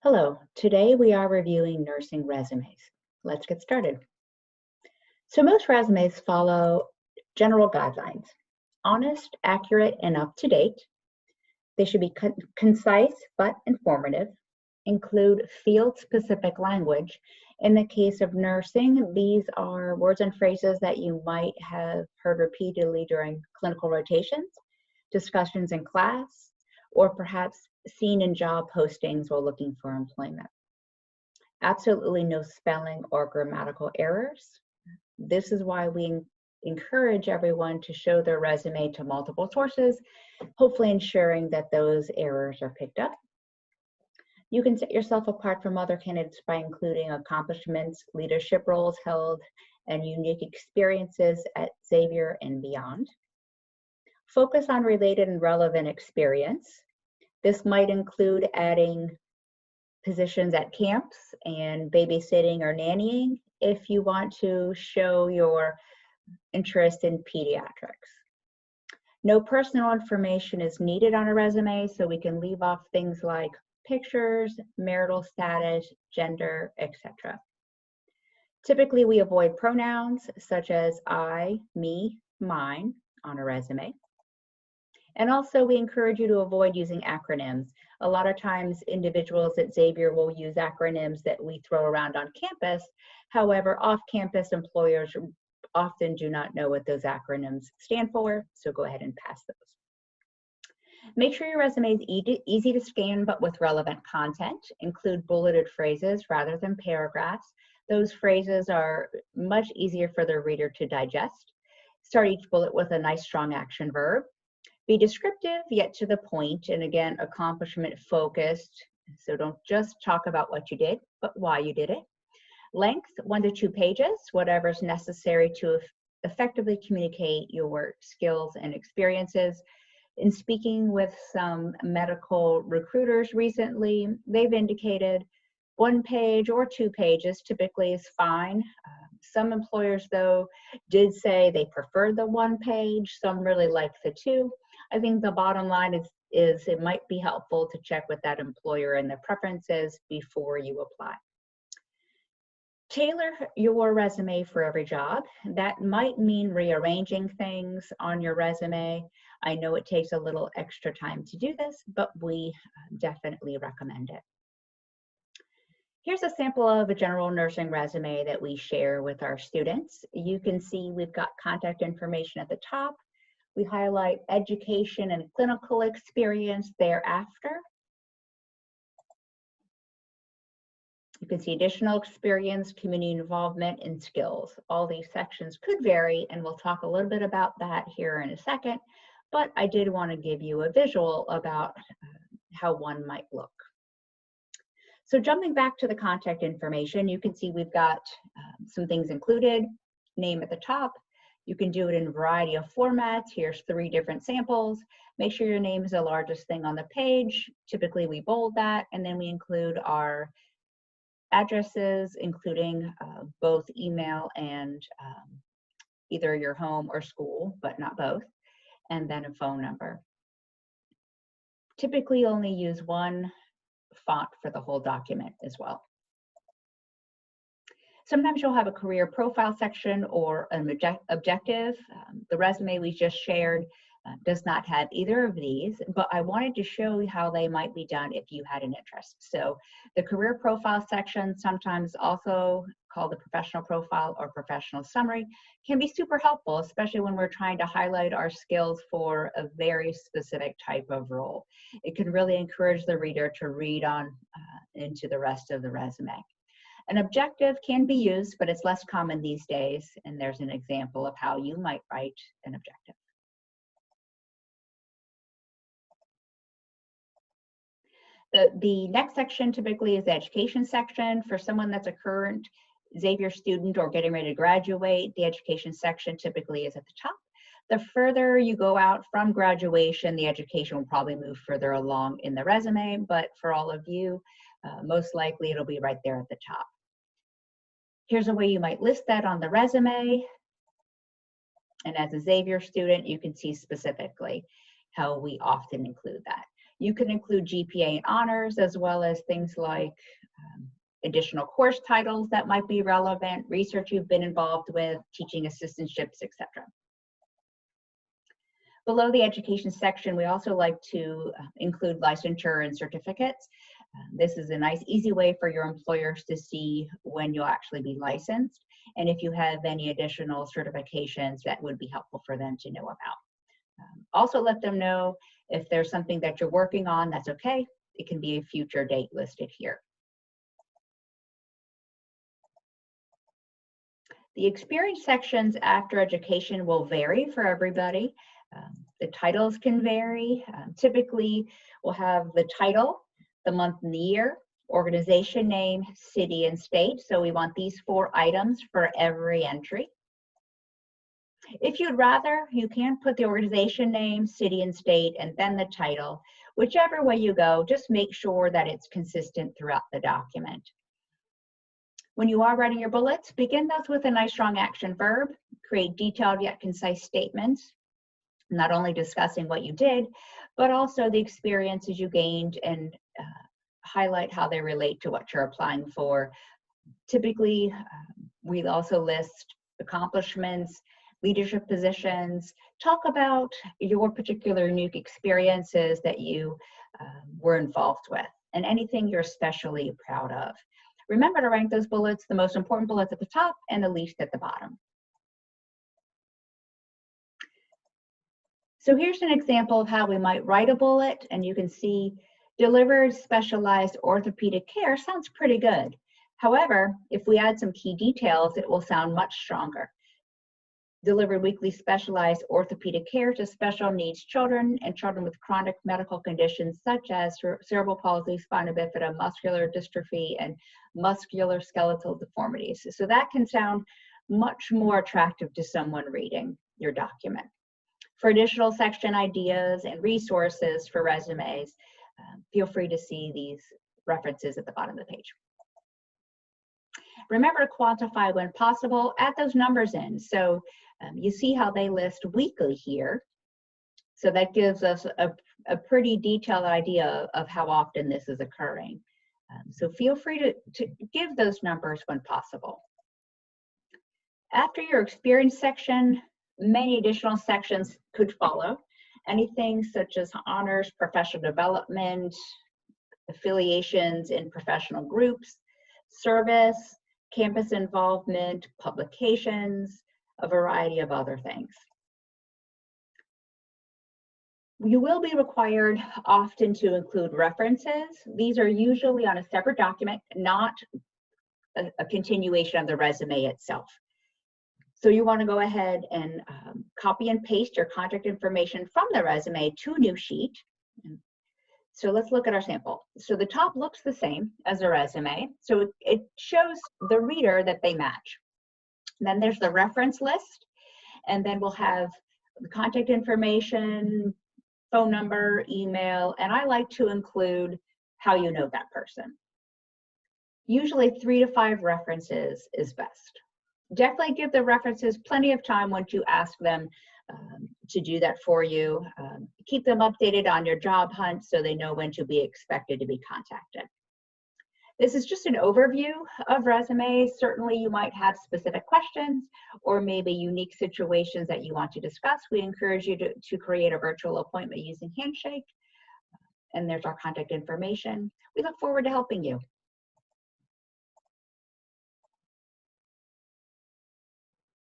Hello, today we are reviewing nursing resumes. Let's get started. So most resumes follow general guidelines: honest, accurate, and up to date. They should be concise but informative, include field-specific language. In the case of nursing, these are words and phrases that you might have heard repeatedly during clinical rotations, discussions in class, or perhaps seen in job postings while looking for employment. Absolutely no spelling or grammatical errors. This is why we encourage everyone to show their resume to multiple sources, hopefully ensuring that those errors are picked up. You can set yourself apart from other candidates by including accomplishments, leadership roles held, and unique experiences at Xavier and beyond. Focus on related and relevant experience. This might include adding positions at camps and babysitting or nannying if you want to show your interest in pediatrics. No personal information is needed on a resume, so we can leave off things like pictures, marital status, gender, etc. Typically, we avoid pronouns such as I, me, mine on a resume. And also, we encourage you to avoid using acronyms. A lot of times, individuals at Xavier will use acronyms that we throw around on campus. However, off-campus employers often do not know what those acronyms stand for, so go ahead and pass those. Make sure your resume is easy to scan but with relevant content. Include bulleted phrases rather than paragraphs. Those phrases are much easier for the reader to digest. Start each bullet with a nice strong action verb. Be descriptive yet to the point, and again, accomplishment focused. So don't just talk about what you did, but why you did it. Length, 1 to 2 pages, whatever is necessary to effectively communicate your skills and experiences. In speaking with some medical recruiters recently, they've indicated 1 page or 2 pages typically is fine. Some employers, though, did say they prefer the 1 page. Some really like the 2. I think the bottom line is it might be helpful to check with that employer and their preferences before you apply. Tailor your resume for every job. That might mean rearranging things on your resume. I know it takes a little extra time to do this, but we definitely recommend it. Here's a sample of a general nursing resume that we share with our students. You can see we've got contact information at the top. We highlight education and clinical experience thereafter. You can see additional experience, community involvement, and skills. All these sections could vary, and we'll talk a little bit about that here in a second, but I did want to give you a visual about how one might look. So jumping back to the contact information, you can see we've got some things included. Name at the top. You can do it in a variety of formats. Here's 3 different samples. Make sure your name is the largest thing on the page. Typically, we bold that, and then we include our addresses, including both email and either your home or school, but not both, and then a phone number. Typically, only use 1 font for the whole document as well. Sometimes you'll have a career profile section or an objective. The resume we just shared does not have either of these, but I wanted to show you how they might be done if you had an interest. So the career profile section, sometimes also called the professional profile or professional summary, can be super helpful, especially when we're trying to highlight our skills for a very specific type of role. It can really encourage the reader to read on into the rest of the resume. An objective can be used, but it's less common these days, and there's an example of how you might write an objective. The next section typically is the education section. For someone that's a current Xavier student or getting ready to graduate, the education section typically is at the top. The further you go out from graduation, the education will probably move further along in the resume, but for all of you, most likely it'll be right there at the top. Here's a way you might list that on the resume. And as a Xavier student, you can see specifically how we often include that. You can include GPA and honors, as well as things like additional course titles that might be relevant, research you've been involved with, teaching assistantships, etc. Below the education section, we also like to include licensure and certificates. This is a nice, easy way for your employers to see when you'll actually be licensed, and if you have any additional certifications that would be helpful for them to know about. Also let them know if there's something that you're working on, that's okay. It can be a future date listed here. The experience sections after education will vary for everybody. The titles can vary. Typically, we'll have the title, the month and the year, organization name, city and state. So we want these 4 items for every entry. If you'd rather, you can put the organization name, city and state, and then the title. Whichever way you go, just make sure that it's consistent throughout the document. When you are writing your bullets, begin those with a nice strong action verb. Create detailed yet concise statements, not only discussing what you did, but also the experiences you gained, and highlight how they relate to what you're applying for. Typically, we also list accomplishments, leadership positions, talk about your particular unique experiences that you were involved with, and anything you're especially proud of. Remember to rank those bullets, the most important bullets at the top and the least at the bottom. So here's an example of how we might write a bullet, and you can see delivered specialized orthopedic care sounds pretty good. However, if we add some key details, it will sound much stronger. Delivered weekly specialized orthopedic care to special needs children and children with chronic medical conditions such as cerebral palsy, spina bifida, muscular dystrophy, and musculoskeletal deformities. So that can sound much more attractive to someone reading your document. For additional section ideas and resources for resumes, feel free to see these references at the bottom of the page. Remember to quantify when possible, add those numbers in. So you see how they list weekly here. So that gives us a pretty detailed idea of how often this is occurring. So feel free to give those numbers when possible. After your experience section, many additional sections could follow. Anything such as honors, professional development, affiliations in professional groups, service, campus involvement, publications, a variety of other things. You will be required often to include references. These are usually on a separate document, not a continuation of the resume itself. So you want to go ahead and copy and paste your contact information from the resume to a new sheet. So let's look at our sample. So the top looks the same as a resume. So it shows the reader that they match. Then there's the reference list, and then we'll have the contact information, phone number, email, and I like to include how you know that person. Usually 3 to 5 references is best. Definitely give the references plenty of time once you ask them to do that for you. Keep them updated on your job hunt so they know when to be expected to be contacted. This is just an overview of resumes. Certainly you might have specific questions or maybe unique situations that you want to discuss. We encourage you to create a virtual appointment using Handshake. And there's our contact information. We look forward to helping you.